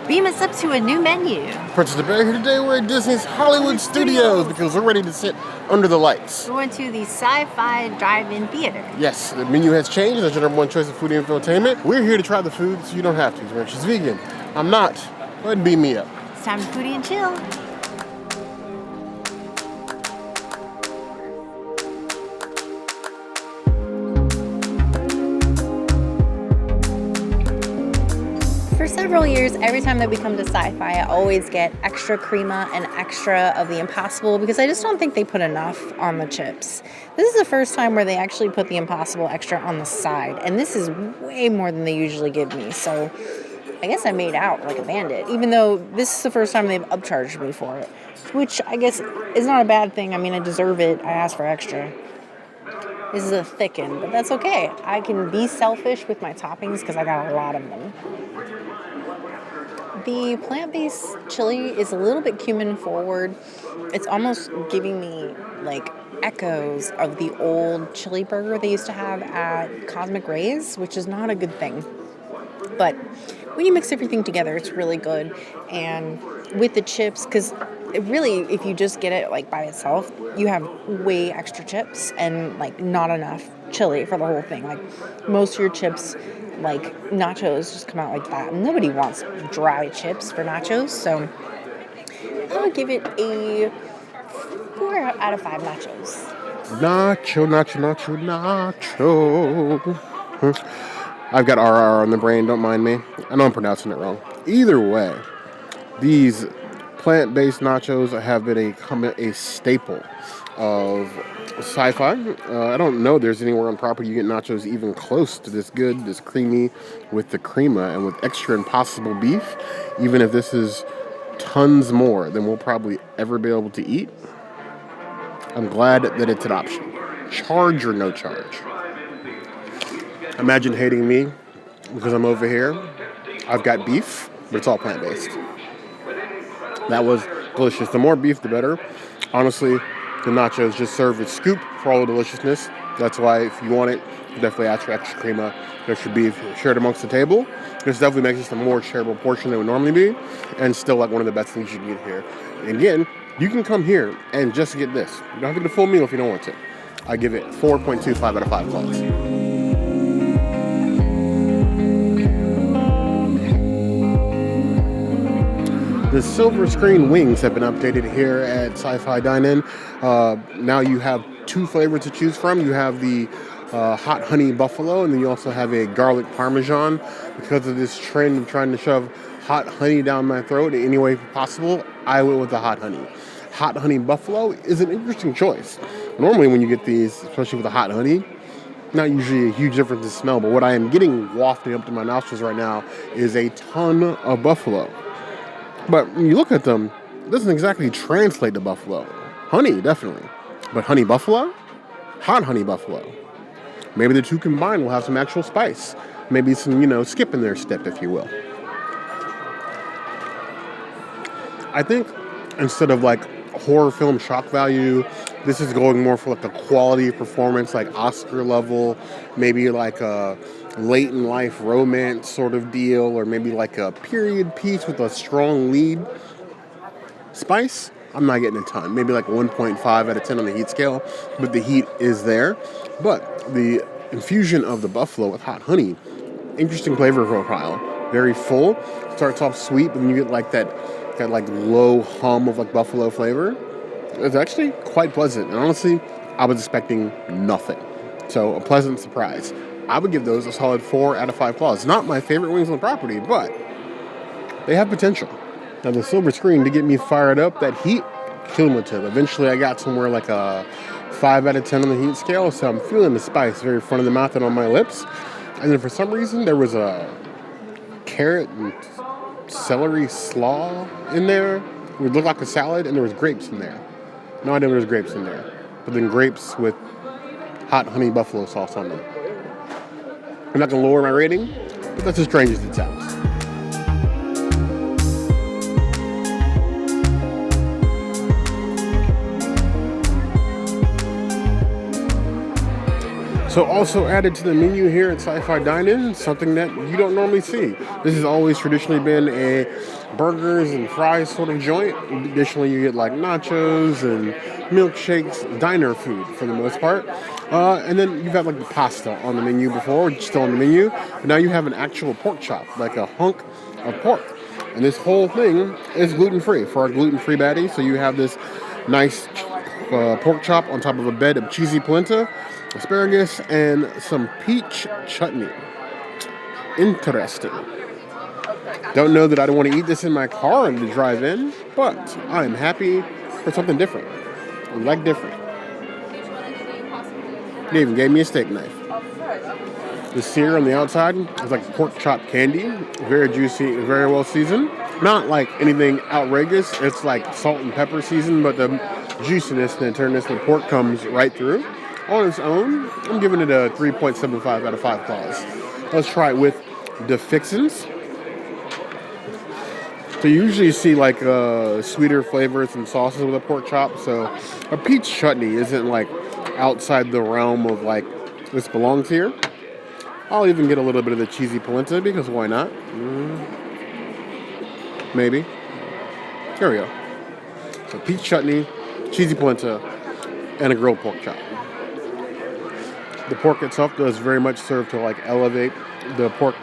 Beam us up to a new menu. Princess the Bear here today. We're at Disney's Hollywood Studios because we're ready to sit under the lights. We went to the Sci-Fi Drive-In Theater. Yes, the menu has changed. That's your number one choice of food and infotainment. We're here to try the food so you don't have to. Rich is vegan. I'm not. Go ahead and beam me up. It's time to foodie and chill. For several years, every time that we come to Sci-Fi, I always get extra crema and extra of the Impossible because I just don't think they put enough on the chips. This is the first time where they actually put the Impossible extra on the side, and this is way more than they usually give me, so I guess I made out like a bandit, even though this is the first time they've upcharged me for it, which I guess is not a bad thing. I mean, I deserve it. I asked for extra. This is a thicken, but that's okay. I can be selfish with my toppings because I got a lot of them. The plant-based chili is a little bit cumin forward. It's almost giving me like echoes of the old chili burger they used to have at Cosmic Reyes, which is not a good thing. But when you mix everything together, it's really good. And with the chips, because really, if you just get it like by itself, you have way extra chips and like not enough chili for the whole thing. Like most of your chips, like nachos, just come out like that. And nobody wants dry chips for nachos, so I would give it a 4 out of 5 nachos. Nacho. I've got RR on the brain, don't mind me. I know I'm pronouncing it wrong. Either way, these plant-based nachos have been a staple of Sci-Fi. I don't know there's anywhere on property you get nachos even close to this good, this creamy with the crema and with extra Impossible beef. Even if this is tons more than we'll probably ever be able to eat, I'm glad that it's an option. Charge or no charge. Imagine hating me because I'm over here. I've got beef, but it's all plant-based. That was delicious. The more beef, the better. Honestly, the nachos just serve as scoop for all the deliciousness. That's why if you want it, definitely ask for extra crema, extra beef, share it amongst the table. This definitely makes this a more shareable portion than it would normally be, and still like one of the best things you can get here. And again, you can come here and just get this. You don't have to get a full meal if you don't want to. I give it 4.25 out of 5 claws. The silver screen wings have been updated here at Sci-Fi Dine-In. Now you have 2 flavors to choose from. You have the hot honey buffalo, and then you also have a garlic parmesan. Because of this trend of trying to shove hot honey down my throat in any way possible, I went with the hot honey. Hot honey buffalo is an interesting choice. Normally when you get these, especially with the hot honey, not usually a huge difference in smell, but what I am getting wafting up to my nostrils right now is a ton of buffalo. But when you look at them, it doesn't exactly translate to buffalo. Honey, definitely. But honey buffalo? Hot honey buffalo. Maybe the two combined will have some actual spice. Maybe some, skip in their step, if you will. I think instead of like horror film shock value, this is going more for like a quality performance, like Oscar level, maybe like a late in life romance sort of deal, or maybe like a period piece with a strong lead. Spice, I'm not getting a ton. Maybe like 1.5 out of 10 on the heat scale, but the heat is there. But the infusion of the buffalo with hot honey, interesting flavor profile. Very full. Starts off sweet, but then you get like that like low hum of like buffalo flavor. It's actually quite pleasant. And honestly, I was expecting nothing. So a pleasant surprise. I would give those a solid 4 out of 5 claws. Not my favorite wings on the property, but they have potential. Now the silver screen to get me fired up, that heat, cumulative. Eventually I got somewhere like a 5 out of 10 on the heat scale, so I'm feeling the spice very front of the mouth and on my lips. And then for some reason there was a carrot and celery slaw in there. It would look like a salad, and there was grapes in there. No idea there was grapes in there. But then grapes with hot honey buffalo sauce on them. I'm not going to lower my rating, but that's as strange as it sounds. So also added to the menu here at Sci-Fi Dine-In, something that you don't normally see. This has always traditionally been a burgers and fries sort of joint. Additionally, you get like nachos and milkshakes, diner food for the most part. And then you've had like the pasta on the menu before, which is still on the menu. But now you have an actual pork chop, like a hunk of pork. And this whole thing is gluten-free for our gluten-free baddie. So you have this nice pork chop on top of a bed of cheesy polenta, asparagus, and some peach chutney. Interesting. Don't know that I don't want to eat this in my car and to drive in, but I'm happy for something different. I like different. They even gave me a steak knife. The sear on the outside is like pork chop candy. Very juicy, very well seasoned. Not like anything outrageous. It's like salt and pepper seasoned, but the juiciness and the tenderness of the pork comes right through. On its own, I'm giving it a 3.75 out of 5 claws. Let's try it with the fixins. So you usually see like sweeter flavors and sauces with a pork chop. So a peach chutney isn't like outside the realm of like this belongs here. I'll even get a little bit of the cheesy polenta because why not? Maybe. Here we go. So peach chutney, cheesy polenta, and a grilled pork chop. The pork itself does very much serve to like elevate the pork.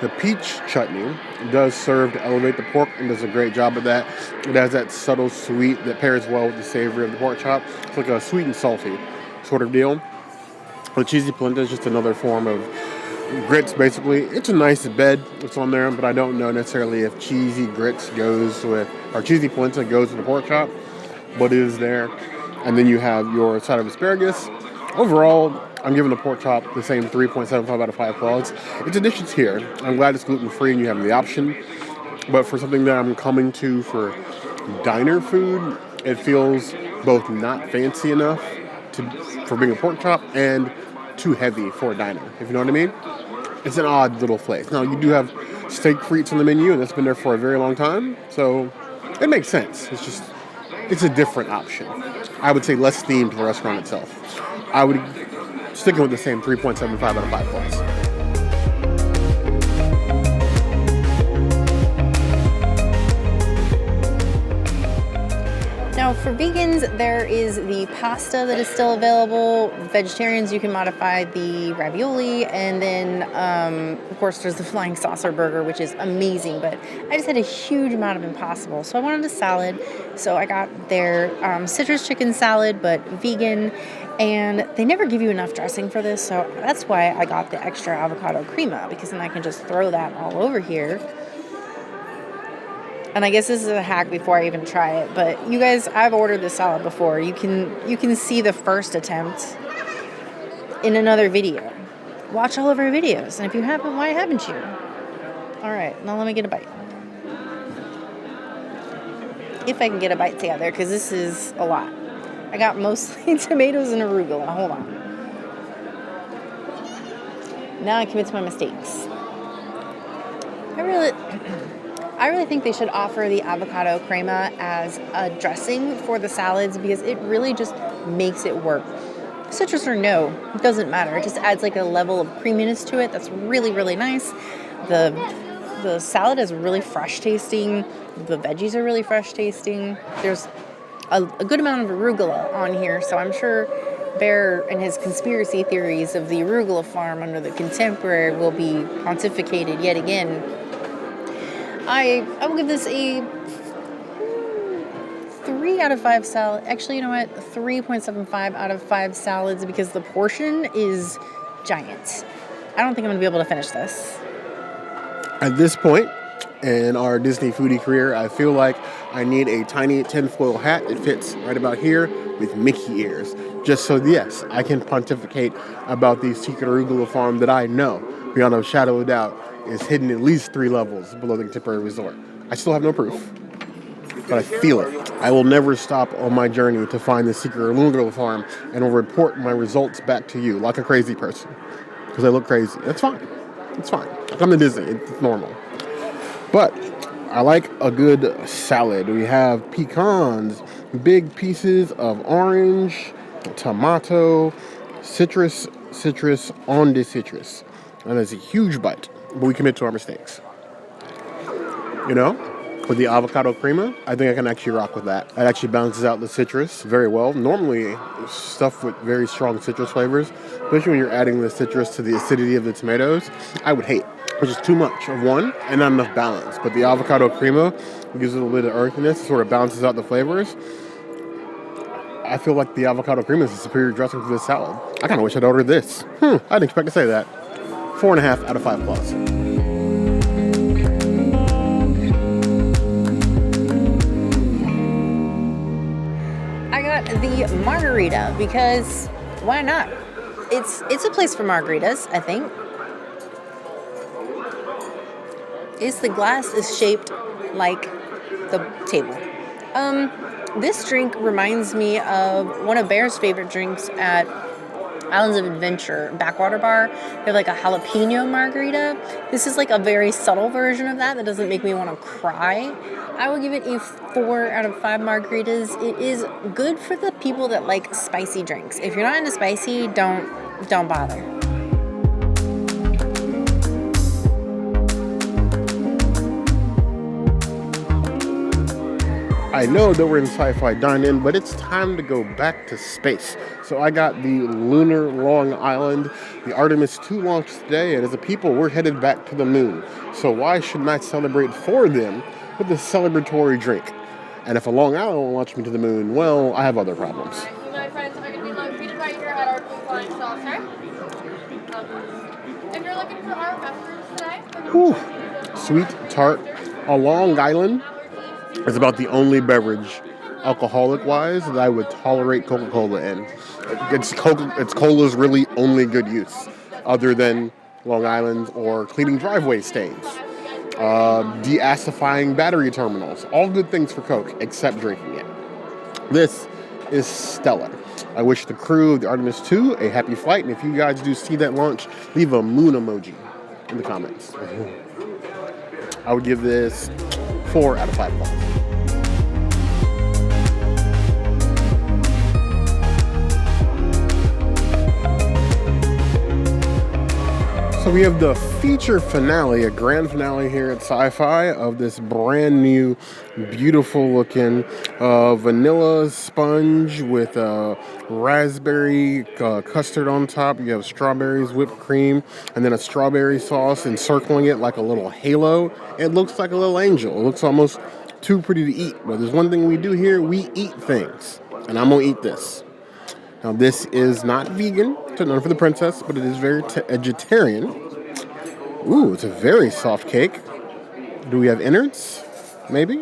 The peach chutney does serve to elevate the pork and does a great job of that. It has that subtle sweet that pairs well with the savory of the pork chop. It's like a sweet and salty sort of deal. The cheesy polenta is just another form of grits, basically. It's a nice bed that's on there, but I don't know necessarily if cheesy grits goes with, or cheesy polenta goes with the pork chop, but it is there. And then you have your side of asparagus. Overall, I'm giving the pork chop the same 3.75 out of 5 claws. It's additions here. I'm glad it's gluten-free and you have the option. But for something that I'm coming to for diner food, it feels both not fancy enough for being a pork chop and too heavy for a diner, if you know what I mean. It's an odd little place. Now, you do have steak frites on the menu, and that's been there for a very long time. So it makes sense. It's a different option. I would say less themed to the restaurant itself. I would stick with the same 3.75 out of 5 claws. Now, for vegans, there is the pasta that is still available. Vegetarians, you can modify the ravioli. And then, of course, there's the flying saucer burger, which is amazing. But I just had a huge amount of Impossible. So I wanted a salad. So I got their citrus chicken salad, but vegan. And they never give you enough dressing for this. So that's why I got the extra avocado crema, because then I can just throw that all over here. And I guess this is a hack before I even try it. But you guys, I've ordered this salad before. You can see the first attempt in another video. Watch all of our videos. And if you haven't, why haven't you? All right, now let me get a bite. If I can get a bite together, because this is a lot. I got mostly tomatoes and arugula. Hold on. Now I commit to my mistakes. I really think they should offer the avocado crema as a dressing for the salads because it really just makes it work. Citrus or no, it doesn't matter. It just adds like a level of creaminess to it that's really, really nice. The salad is really fresh tasting. The veggies are really fresh tasting. There's a good amount of arugula on here, so I'm sure Bear and his conspiracy theories of the arugula farm under the Contemporary will be pontificated yet again. I will give this a 3 out of 5 salad. Actually, you know what? 3.75 out of 5 salads because the portion is giant. I don't think I'm going to be able to finish this. At this point in our Disney foodie career, I feel like I need a tiny tinfoil hat that fits right about here with Mickey ears. Just so, yes, I can pontificate about the secret arugula farm that I know, beyond a shadow of doubt, is hidden at least 3 levels below the Contemporary Resort. I still have no proof, but I feel it. I will never stop on my journey to find the secret arugula farm and will report my results back to you like a crazy person because I look crazy. That's fine. It's fine. I come to Disney. It's normal. But I like a good salad. We have pecans, big pieces of orange, tomato, citrus on the citrus. And it's a huge bite, but we commit to our mistakes. You know, with the avocado crema, I think I can actually rock with that. It actually balances out the citrus very well. Normally, stuff with very strong citrus flavors, especially when you're adding the citrus to the acidity of the tomatoes, I would hate. Which is too much of one and not enough balance. But the avocado crema gives it a little bit of earthiness, sort of balances out the flavors. I feel like the avocado crema is a superior dressing for this salad. I kind of wish I'd ordered this. I didn't expect to say that. 4.5 out of 5 plus. I got the Margarita because why not? It's a place for margaritas, I think. The glass is shaped like the table. This drink reminds me of one of Bear's favorite drinks at Islands of Adventure Backwater Bar. They have like a jalapeno margarita. This is like a very subtle version of that doesn't make me want to cry. I will give it a 4 out of 5 margaritas. It is good for the people that like spicy drinks. If you're not into spicy, don't bother. I know that we're in Sci-Fi Dine-In, but it's time to go back to space. So I got the Lunar Long Island. The Artemis 2 launched today, and as a people, we're headed back to the moon. So why shouldn't I celebrate for them with a celebratory drink? And if a Long Island will launch me to the moon, well, I have other problems. My friends are going to be located right here at our blue flying saucer. If you're looking for our peppers today, sweet, tart. A Long Island is about the only beverage, alcoholic-wise, that I would tolerate Coca-Cola in. It's Cola's really only good use, other than Long Island or cleaning driveway stains, deacidifying battery terminals. All good things for Coke, except drinking it. This is stellar. I wish the crew of the Artemis 2 a happy flight, and if you guys do see that launch, leave a moon emoji in the comments. I would give this 4 out of 5 points. So we have the feature finale, a grand finale here at Sci-Fi of this brand new, beautiful looking vanilla sponge with raspberry custard on top. You have strawberries, whipped cream, and then a strawberry sauce encircling it like a little halo. It looks like a little angel. It looks almost too pretty to eat. But there's one thing we do here, we eat things. And I'm going to eat this. Now, this is not vegan, so none for the princess, but it is very vegetarian. Ooh, it's a very soft cake. Do we have innards? Maybe?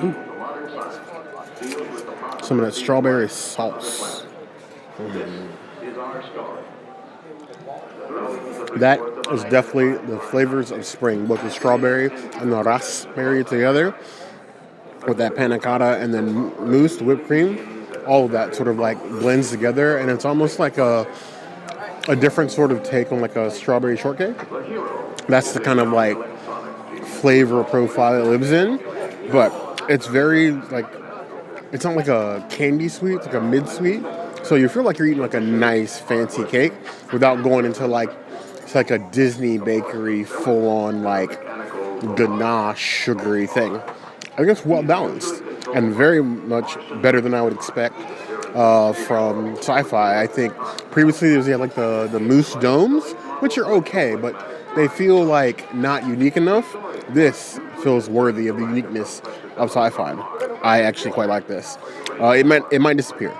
Ooh. Some of that strawberry sauce. That is definitely the flavors of spring, both the strawberry and the raspberry together, with that panna cotta and then mousse, the whipped cream. All of that sort of like blends together, and it's almost like a different sort of take on like a strawberry shortcake. That's the kind of like flavor profile it lives in, but it's very like, it's not like a candy sweet, it's like a mid-sweet. So you feel like you're eating like a nice fancy cake without going into like, it's like a Disney bakery full-on like ganache sugary thing. I think it's well balanced and very much better than I would expect from Sci-Fi. I think previously they had like the mousse domes, which are okay, but they feel like not unique enough. This feels worthy of the uniqueness of Sci-Fi. I actually quite like this. It might disappear.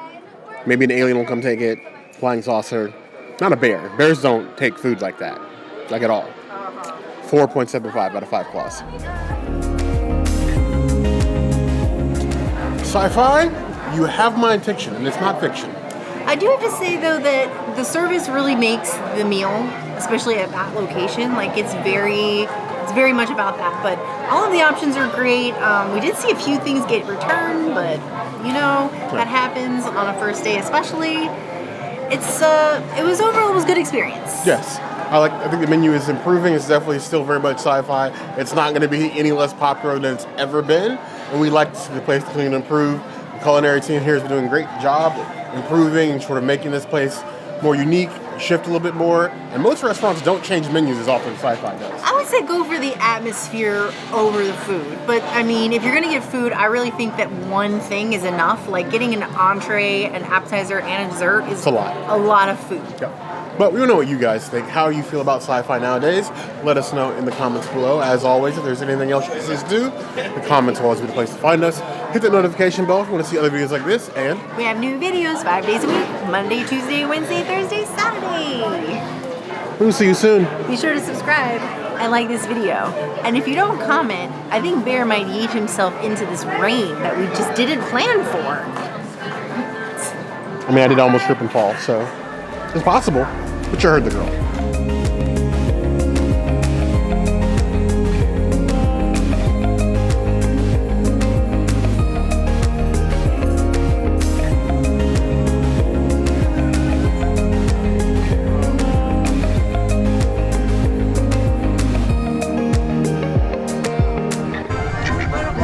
Maybe an alien will come take it. Flying saucer. Not a bear. Bears don't take food like that, like at all. 4.75 out of 5 plus. Sci-Fi, you have my attention, and it's not fiction. I do have to say, though, that the service really makes the meal, especially at that location, like it's very much about that. But all of the options are great. We did see a few things get returned, but you know, that happens on a first day especially. It was overall a good experience. Yes. I think the menu is improving. It's definitely still very much Sci-Fi. It's not going to be any less popular than it's ever been. And we like to see the place continue to improve. culinary team here has been doing a great job improving, sort of making this place more unique, shift a little bit more. And most restaurants don't change menus as often as Sci-Fi does. I would say go for the atmosphere over the food. But I mean, if you're gonna get food, I really think that one thing is enough. Like getting an entree, an appetizer, and a dessert is a lot. A lot of food. Yeah. But we don't know what you guys think. How you feel about Sci-Fi nowadays? Let us know in the comments below. As always, if there's anything else you see us do, the comments will always be the place to find us. Hit that notification bell if you want to see other videos like this. And we have new videos 5 days a week. Monday, Tuesday, Wednesday, Thursday, Saturday. we'll see you soon. Be sure to subscribe and like this video. And if you don't comment, I think Bear might yeet himself into this rain that we just didn't plan for. I mean, I did almost trip and fall, so it's possible. But you heard the girl.